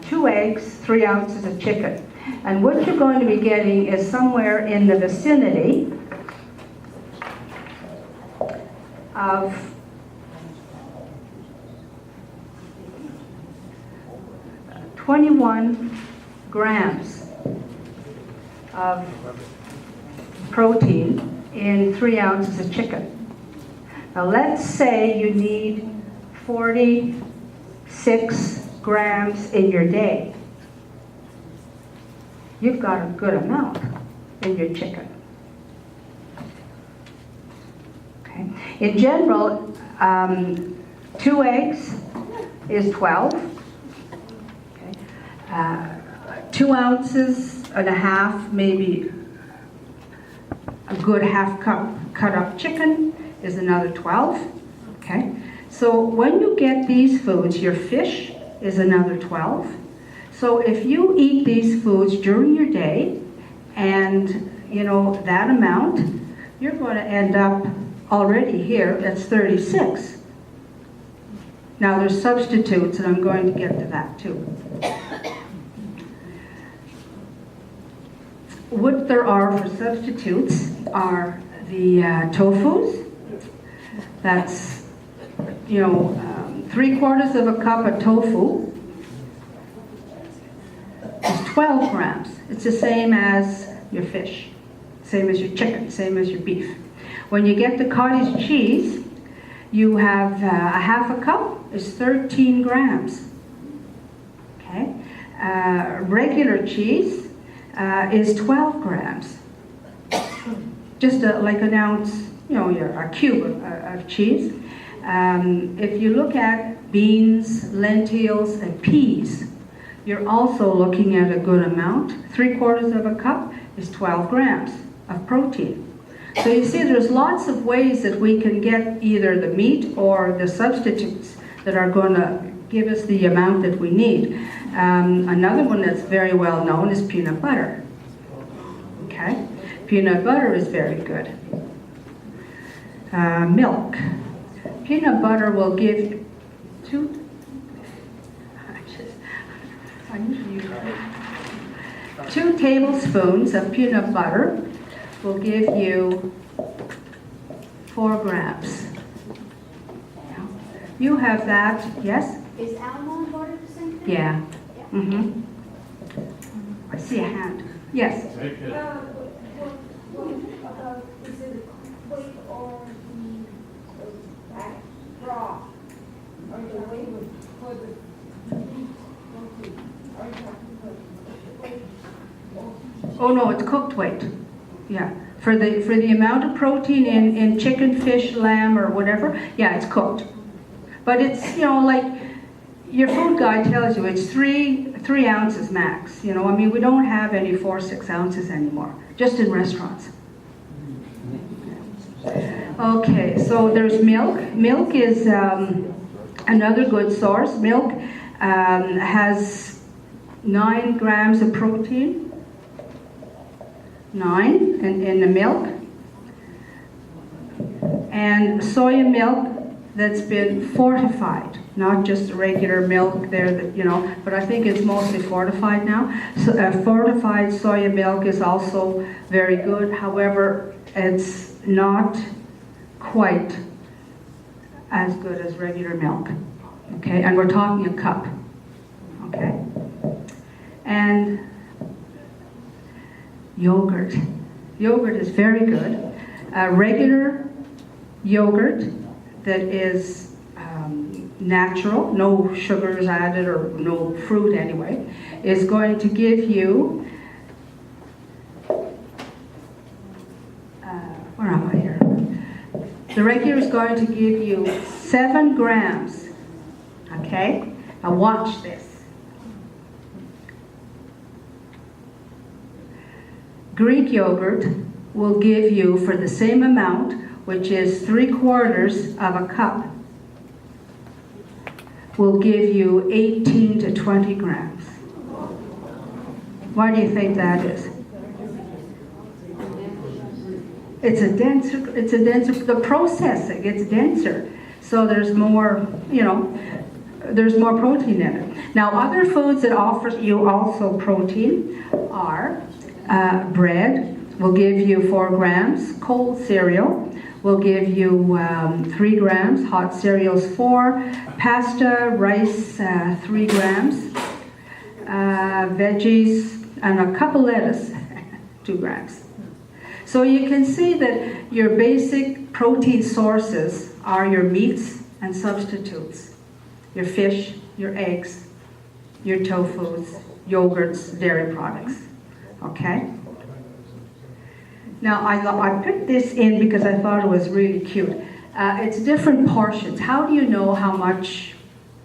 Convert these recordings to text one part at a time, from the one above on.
2 eggs, 3 ounces of chicken. And what you're going to be getting is somewhere in the vicinity of 21 grams of protein in 3 ounces of chicken. Now let's say you need 46 grams in your day. You've got a good amount in your chicken. Okay. In general, 2 eggs is 12. Okay. 2 ounces and a half, maybe a good half cup cut up chicken is another 12. Okay. So when you get these foods, your fish is another 12. So if you eat these foods during your day, and you know that amount, you're going to end up already here, that's 36. Now there's substitutes, and I'm going to get to that too. What there are for substitutes are the tofus. That's, 3/4 of a cup of tofu is 12 grams. It's the same as your fish, same as your chicken, same as your beef. When you get the cottage cheese, you have a half a cup is 13 grams. Okay, regular cheese is 12 grams. Just like an ounce, a cube of cheese. If you look at beans, lentils, and peas, you're also looking at a good amount. 3/4 of a cup is 12 grams of protein. So you see there's lots of ways that we can get either the meat or the substitutes that are going to give us the amount that we need. Another one that's very well known is peanut butter. Okay, peanut butter is very good. Milk. Peanut butter will give two tablespoons of peanut butter will give you 4 grams. You have that, yes? Is almond butter the same thing? Yeah. Mm-hmm. I see a hand. Yes? Is it weight or the raw? Or the weight for the meat protein? Or you have to put weight? Oh no, it's cooked weight. Yeah. For the amount of protein in chicken, fish, lamb, or whatever, yeah, it's cooked. But it's, like your food guide tells you, it's 3 ounces max. We don't have any 4, 6 ounces anymore, just in restaurants. Okay, so there's milk. Milk is another good source. Milk has 9 grams of protein. 9 in the milk. And soya milk that's been fortified, not just regular milk there that, but I think it's mostly fortified now. So fortified soya milk is also very good. However, it's not quite as good as regular milk. Okay, and we're talking a cup. Okay, and yogurt. Yogurt is very good. Regular yogurt that is natural, no sugars added or no fruit anyway, is going to give you, where am I here? The regular is going to give you 7 grams. Okay? Now watch this. Greek yogurt will give you, for the same amount, which is 3/4 of a cup, will give you 18 to 20 grams. Why do you think that is? It's a denser, the processing, it's denser. So there's more, there's more protein in it. Now, other foods that offer you also protein are bread will give you 4 grams, cold cereal will give you 3 grams, hot cereals 4, pasta, rice 3 grams, veggies, and a cup of lettuce, 2 grams. So you can see that your basic protein sources are your meats and substitutes, your fish, your eggs, your tofus, yogurts, dairy products, okay? Now, I put this in because I thought it was really cute. It's different portions. How do you know how much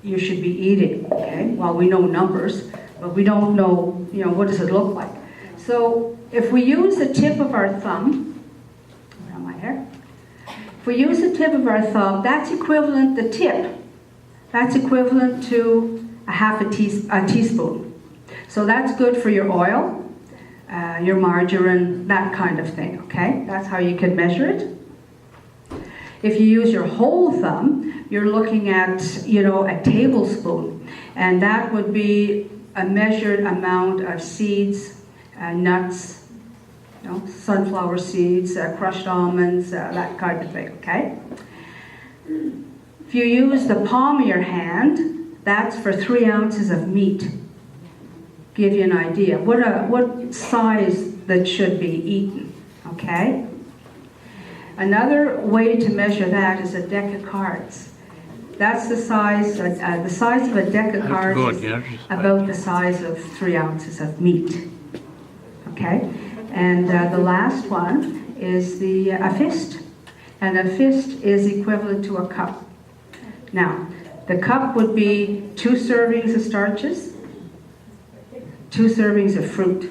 you should be eating? Okay, well, we know numbers, but we don't know, what does it look like? So if we use the tip of our thumb, where am I here? If we use the tip of our thumb, that's equivalent, the tip, that's equivalent to a teaspoon. So that's good for your oil, your margarine, that kind of thing, okay? That's how you can measure it. If you use your whole thumb, you're looking at, a tablespoon, and that would be a measured amount of seeds, nuts, sunflower seeds, crushed almonds, that kind of thing, okay? If you use the palm of your hand, that's for 3 ounces of meat. Give you an idea what size that should be eaten, okay? Another way to measure that is a deck of cards. That's the size of a deck of cards is about the size of 3 ounces of meat, okay? And the last one is a fist, and a fist is equivalent to a cup. Now, the cup would be 2 servings of starches, 2 servings of fruit,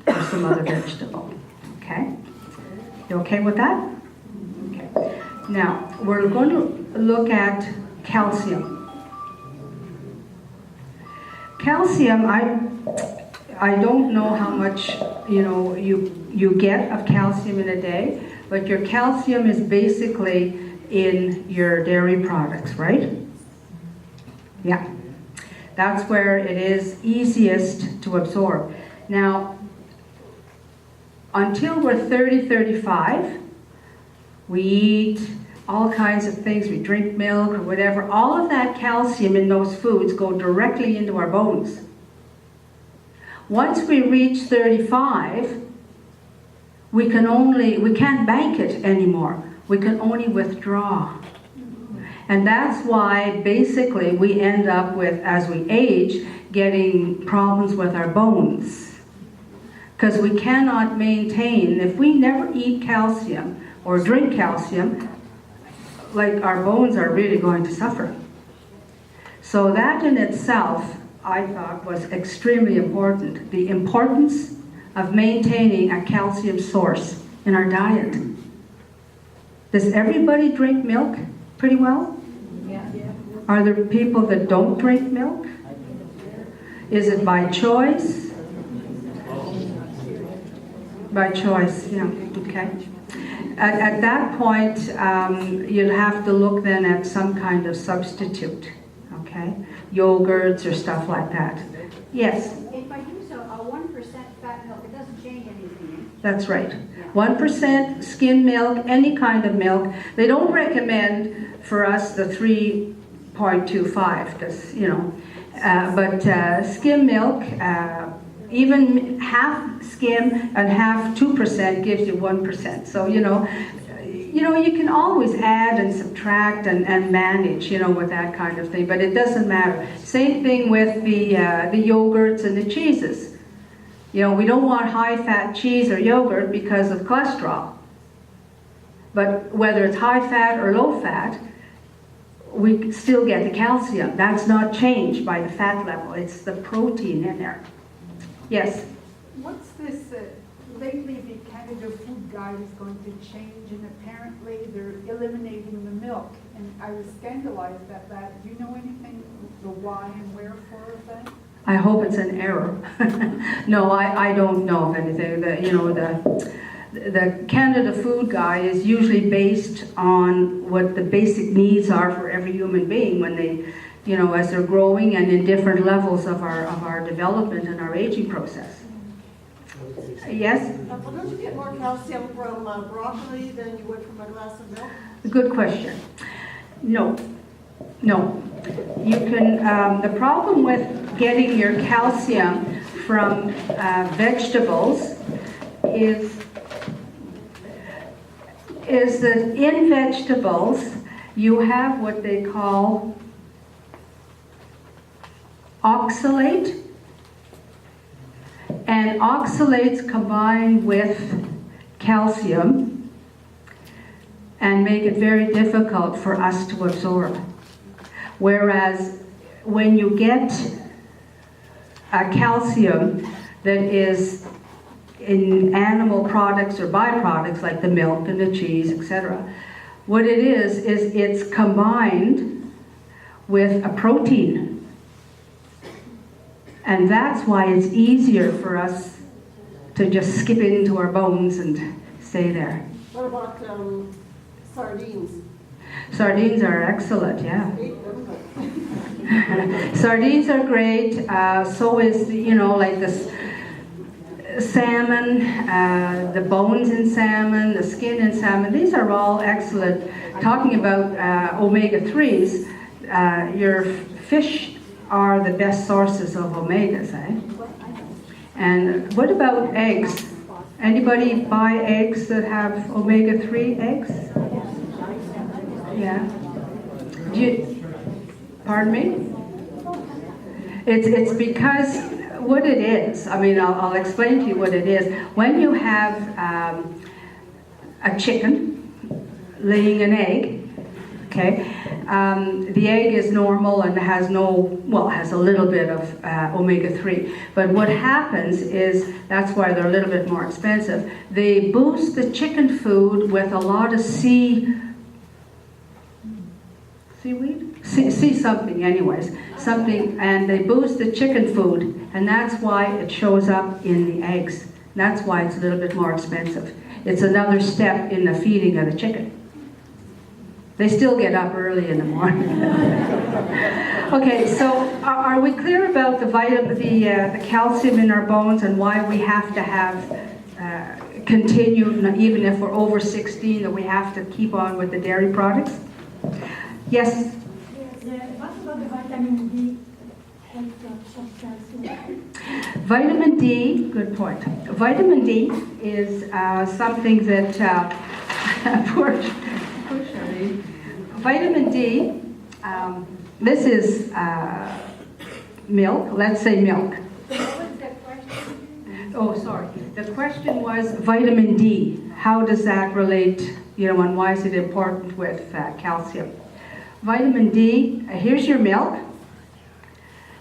or some other vegetable, okay? You okay with that? Okay. Now, we're going to look at calcium. Calcium, I don't know how much, you get of calcium in a day, but your calcium is basically in your dairy products, right? Yeah. That's where it is easiest to absorb. Now, until we're 30, 35, we eat all kinds of things. We drink milk or whatever. All of that calcium in those foods go directly into our bones. Once we reach 35, we can't bank it anymore. We can only withdraw. And that's why basically we end up with, as we age, getting problems with our bones. Because we cannot maintain, if we never eat calcium or drink calcium, like our bones are really going to suffer. So that in itself, I thought, was extremely important. The importance of maintaining a calcium source in our diet. Does everybody drink milk pretty well? Are there people that don't drink milk? Is it by choice? By choice, yeah, okay. At that point, you'll have to look then at some kind of substitute, okay? Yogurts or stuff like that. Yes? If I use a 1% fat milk, it doesn't change anything. That's right. 1% skim milk, any kind of milk. They don't recommend for us the 3.25, because, but skim milk, even half skim and half 2% gives you 1%. So, you can always add and subtract and manage, with that kind of thing, but it doesn't matter. Same thing with the yogurts and the cheeses. We don't want high-fat cheese or yogurt because of cholesterol. But whether it's high-fat or low-fat, we still get the calcium. That's not changed by the fat level. It's the protein in there. Yes? What's this, lately the Canada Food Guide is going to change, and apparently they're eliminating the milk. And I was scandalized at that. Do you know anything, the why and wherefore of that? I hope it's an error. No, I don't know of anything. The Canada Food Guide is usually based on what the basic needs are for every human being when they as they're growing and in different levels of our development and our aging process. Yes? Well, don't you get more calcium from broccoli than you would from a glass of milk? Good question. No. You can, the problem with getting your calcium from vegetables is that in vegetables you have what they call oxalate, and oxalates combine with calcium and make it very difficult for us to absorb. Whereas when you get a calcium that is in animal products or byproducts like the milk and the cheese, etc., what it is it's combined with a protein. And that's why it's easier for us to just skip into our bones and stay there. What about sardines? Sardines are excellent, yeah. Hate them, but Sardines are great. So is, like this salmon, the bones in salmon, the skin in salmon. These are all excellent. Talking about omega-3s, your fish are the best sources of omegas, eh? And what about eggs? Anybody buy eggs that have omega-3 eggs? Yeah. Pardon me? It's because what it is, I'll explain to you what it is. When you have a chicken laying an egg, okay, the egg is normal and has has a little bit of omega-3. But what happens is, that's why they're a little bit more expensive. They boost the chicken food with a lot of seaweed? Something anyways. Something, and they boost the chicken food, and that's why it shows up in the eggs. That's why it's a little bit more expensive. It's another step in the feeding of the chicken. They still get up early in the morning. Okay, so are we clear about the calcium in our bones and why we have to have continued, even if we're over 16, that we have to keep on with the dairy products? Yes? What about the vitamin D help of calcium? Vitamin D, good point. Vitamin D is something that, vitamin D, this is milk, let's say milk. What was the question? Oh, sorry. The question was vitamin D. How does that relate, and why is it important with calcium? Vitamin D, here's your milk,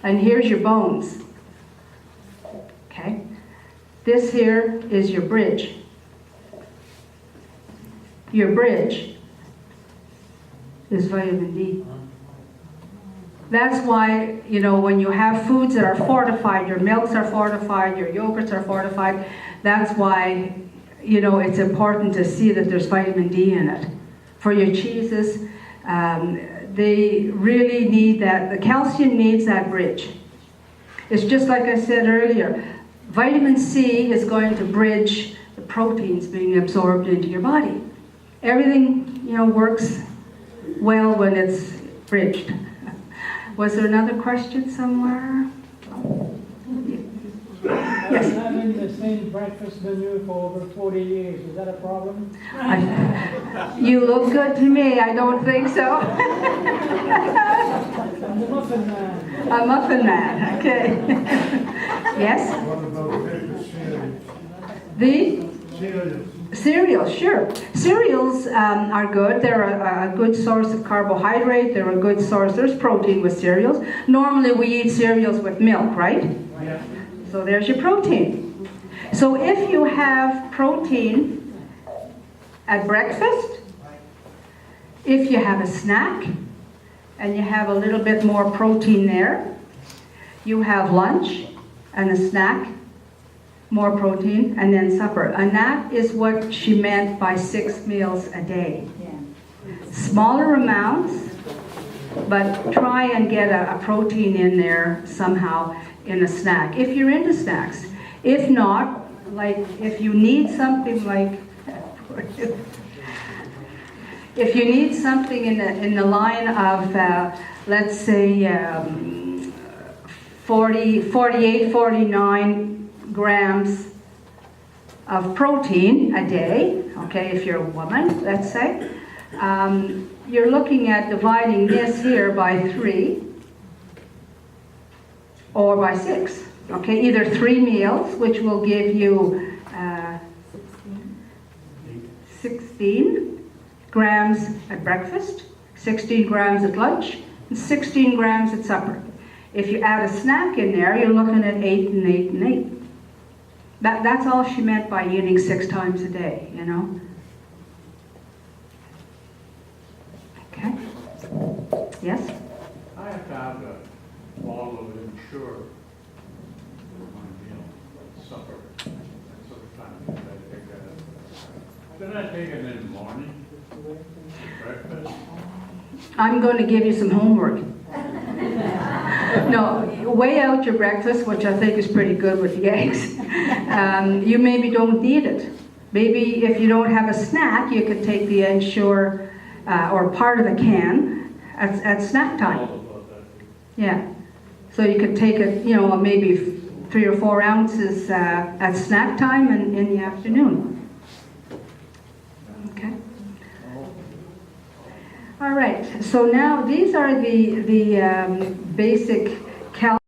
and here's your bones. Okay? This here is your bridge. Your bridge is vitamin D. That's why, when you have foods that are fortified, your milks are fortified, your yogurts are fortified, that's why, it's important to see that there's vitamin D in it. For your cheeses, they really need that. The calcium needs that bridge. It's just like I said earlier, vitamin C is going to bridge the proteins being absorbed into your body. Everything, works well when it's bridged. Was there another question somewhere? Yes. Having the same breakfast menu for over 40 years, is that a problem? You look good to me. I don't think so. I'm the muffin man. A muffin man. Okay. Yes. What about breakfast cereals? The Cereals. cereals, sure. Cereals are good. They're a good source of carbohydrate. They're a good source. There's protein with cereals. Normally we eat cereals with milk, right? Yeah. So there's your protein. So if you have protein at breakfast, if you have a snack, and you have a little bit more protein there, you have lunch and a snack, more protein, and then supper. And that is what she meant by 6 meals a day. Smaller amounts, but try and get a protein in there somehow in a snack, if you're into snacks. If not, like if you need something like, if you need something in the line of, let's say, 48, 49 grams of protein a day, okay, if you're a woman, let's say, you're looking at dividing this here by 3 or by 6, okay, either 3 meals, which will give you 16 grams at breakfast, 16 grams at lunch, and 16 grams at supper. If you add a snack in there, you're looking at 8 and 8 and 8. That's all she meant by eating 6 times a day, you know. Okay? Yes? I have to have a bottle of Ensure with my meal, supper, that sort of time. Should I take it in the morning, breakfast? I'm going to give you some homework. No, weigh out your breakfast, which I think is pretty good with the eggs. You maybe don't need it. Maybe if you don't have a snack, you could take the Ensure or part of the can at snack time. Yeah. So you could take it, you know, maybe 3 or 4 ounces at snack time and in the afternoon. Okay. All right. So now these are the basic